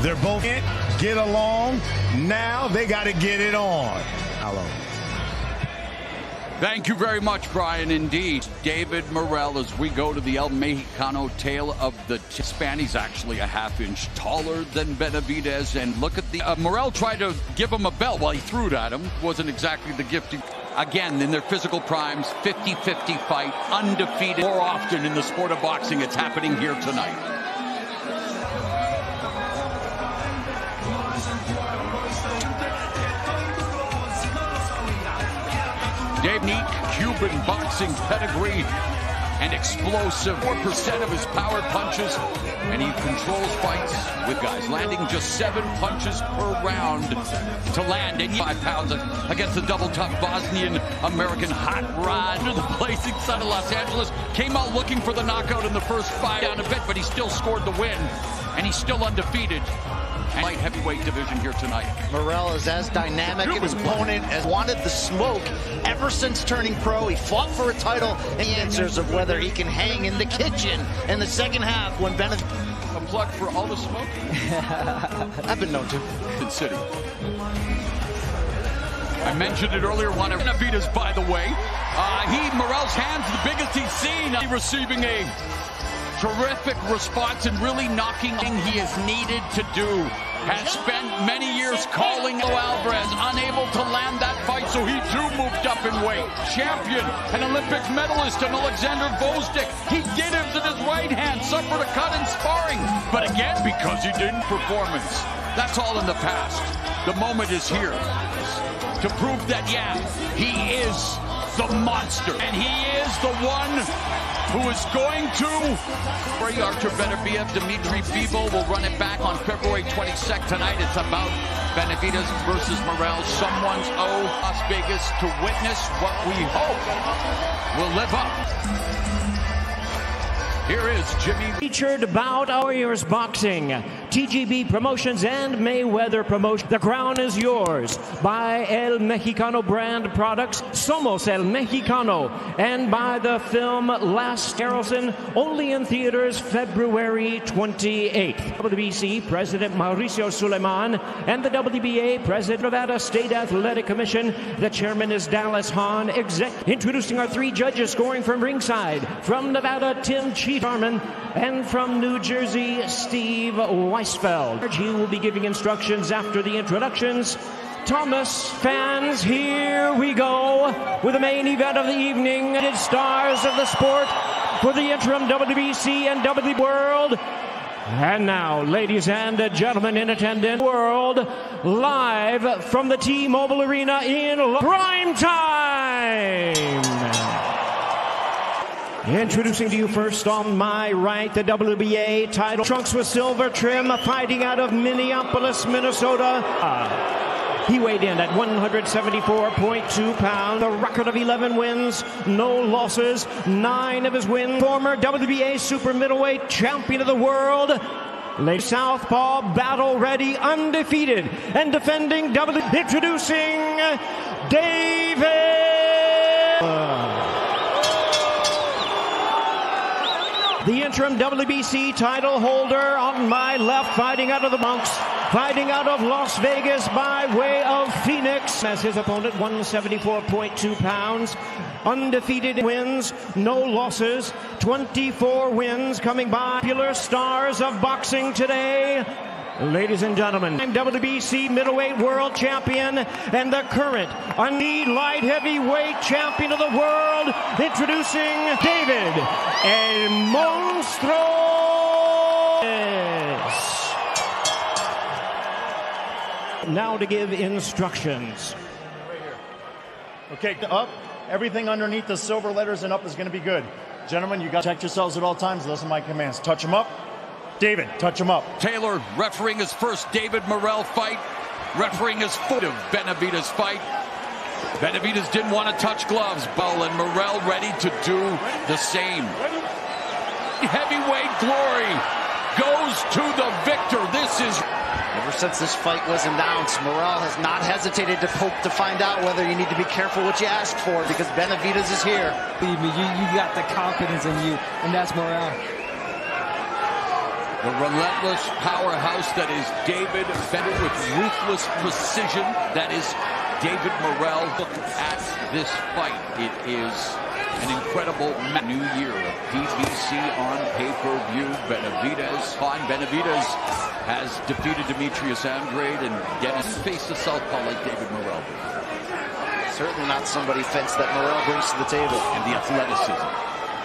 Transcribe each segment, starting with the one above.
They're both get along. Now they got to get it on. Hello. Thank you very much, Brian. Indeed, David Morrell, as we go to the El Mexicano tale of the span. He's actually a half-inch taller than Benavidez. And look at the Morrell tried to give him a belt while he threw it at him. Wasn't exactly the gift. Again, in their physical primes, 50-50 fight, undefeated. More often in the sport of boxing, it's happening here tonight. Dave Neat, Cuban boxing pedigree and explosive. 4% of his power punches, and he controls fights with guys landing just 7 punches per round to land 85 pounds against the double-tough Bosnian-American hot rod. The blazing sun of Los Angeles came out looking for the knockout in the first 5 down a bit, but he still scored the win, and he's still undefeated. Light heavyweight division here tonight. Morrell is as dynamic an opponent as wanted the smoke ever since turning pro. He fought for a title, and the answers of whether he can hang in the kitchen in the second half when Benavidez. A plug for all the smoke? I've been known to. In City. I mentioned it earlier, one of Benavidez, by the way. Morrell's hands, the biggest he's seen. Receiving a terrific response and really knocking he is needed to do. Has spent many years calling Alvarez, unable to land that fight, so he too moved up in weight. Champion, an Olympic medalist, and Alexander Gvozdyk. He did it with his right hand, suffered a cut in sparring. But again, because he didn't performance. That's all in the past. The moment is here to prove that, yeah, he is the monster. And he is the one who is going to. Artur Beterbiev, Dmitry Bivol will run it back on February 22nd. Tonight it's about Benavidez versus Morrell. Someone's Las Vegas to witness what we hope will live up. Here is Jimmy. Featured bout Warriors Boxing, TGB Promotions and Mayweather Promotions. The crown is yours by El Mexicano brand products, Somos El Mexicano, and by the film Last Harrelson, only in theaters February 28th. WBC President Mauricio Suleiman and the WBA President of Nevada State Athletic Commission. The chairman is Dallas Hahn. Introducing our 3 judges scoring from ringside. From Nevada, Tim Chief Harmon, and from New Jersey, Steve Weisfeld. He will be giving instructions after the introductions. Thomas fans, here we go with the main event of the evening. It's stars of the sport for the interim WBC and WBC World. And now, ladies and gentlemen in attendance, World, live from the T-Mobile Arena in prime time. Introducing to you first on my right, the WBA title. Trunks with silver trim, fighting out of Minneapolis, Minnesota. He weighed in at 174.2 pounds. A record of 11 wins, no losses. 9 of his wins. Former WBA super middleweight champion of the world. Late southpaw, battle ready, undefeated, and defending Introducing David. The interim WBC title holder on my left, fighting out of the Bronx, fighting out of Las Vegas by way of Phoenix. As his opponent, 174.2 pounds. Undefeated wins, no losses, 24 wins coming by. Popular stars of boxing today. Ladies and gentlemen, I'm WBC middleweight world champion and the current light heavyweight champion of the world, introducing David El Monstruo. Now to give instructions. Okay, up. Everything underneath the silver letters and up is going to be good. Gentlemen, you got to protect yourselves at all times. Listen to my commands. Touch them up. David, touch him up. Taylor refereeing his first David Morrell fight, refereeing his foot of Benavidez fight. Benavidez didn't want to touch gloves, and Morrell ready to do the same. Heavyweight glory goes to the victor. This is... Ever since this fight was announced, Morrell has not hesitated to poke to find out whether you need to be careful what you ask for, because Benavidez is here. Believe me, you got the confidence in you, and that's Morrell. The relentless powerhouse that is David Benavidez with ruthless precision. That is David Morrell. Look at this fight. It is an incredible new year of PBC on pay-per-view. Benavidez has defeated Demetrius Andrade and getting face to southpaw like David Morrell. Certainly not somebody fence that Morrell brings to the table. And the athleticism.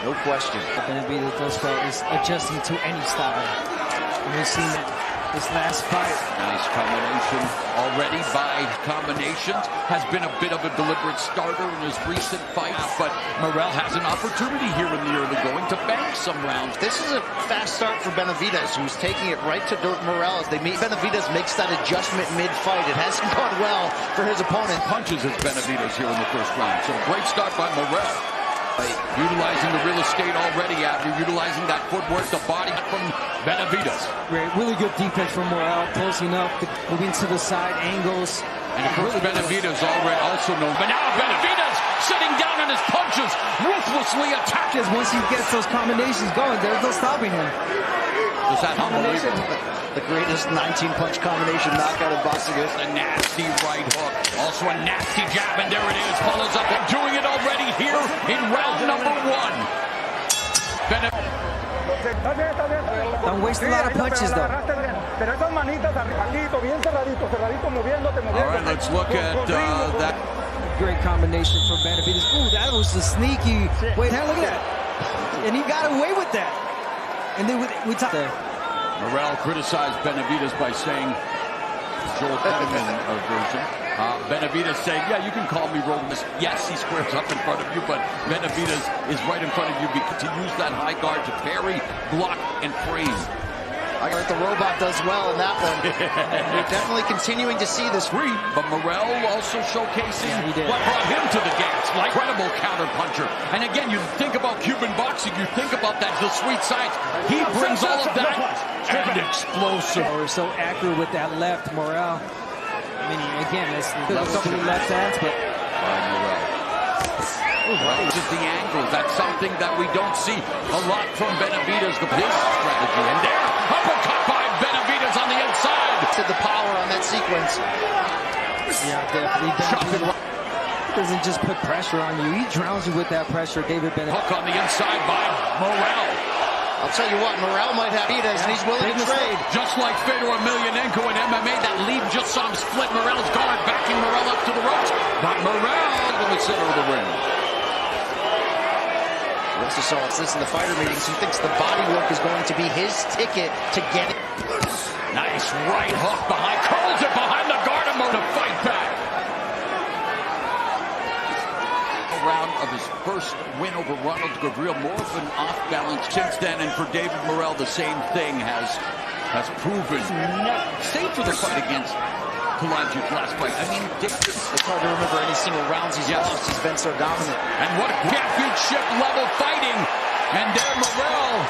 No question. Benavidez does well is adjusting to any style. And we've seen that this last fight. Nice combination already by combinations. Has been a bit of a deliberate starter in his recent fight, but Morrell has an opportunity here in the early going to bank some rounds. This is a fast start for Benavidez, who's taking it right to Morrell as they meet. Benavidez makes that adjustment mid-fight. It hasn't gone well for his opponent. Punches as Benavidez here in the first round. So great start by Morrell. Utilizing the real estate already after utilizing that footwork, the body from Benavidez. Great, really good defense from Morrell, closing up, moving to the side, angles. And of course, Benavidez already also known. But now Benavidez sitting down on his punches, ruthlessly attacking. Once he gets those combinations going, there's no stopping him. Is that combination? The greatest 19-punch combination knockout in boxing. A nasty right hook. Also a nasty jab, and there it is. Follows up and doing it already here in round number one. Don't waste a lot of punches, though. All right, let's look at that. Great combination from Benavidez. Ooh, that was a sneaky. Wait, look at that. And he got away with that. And then we talked there. Morrell criticized Benavidez by saying, Joel Kinnaman version. Benavidez saying, yeah, you can call me Roman. Yes, he squares up in front of you, but Benavidez is right in front of you to use that high guard to parry, block, and frame. I think the robot does well in that one. We're definitely continuing to see this. But Morrell also showcasing what brought him to the gas. Like incredible counter puncher. And again, you think about Cuban boxing, you think about that, the sweet sides. He brings all of that and explosive. We're so accurate with that left, Morrell. I mean, again, it's a couple of left hands, but Morrell. Just the angle. That's something that we don't see a lot from Benavidez. His strategy. And there, uppercut by Benavidez on the inside. To the power on that sequence. Yeah, definitely. Doesn't just put pressure on you. He drowns you with that pressure, David Benavidez. Hook on the inside by Morrell. I'll tell you what, Morrell might have Benavidez, and he's willing to trade. Just like Fedor Emelianenko in MMA, that lead just saw him split Morrell's guard, backing Morrell up to the ropes. But Morrell in the center of the ring. We also saw this in the fighter meetings. He thinks the body work is going to be his ticket to get it. Nice right hook behind, curls it behind the guard and to fight back. Round of his first win over Ronald Gabriel, more of an off-balance since then, and for David Morrell, the same thing has proven. Save for the fight against Kalanji's last fight. I mean, it's hard to remember any single rounds he's lost. He's been so dominant. And what championship level fighting, and there Morrell.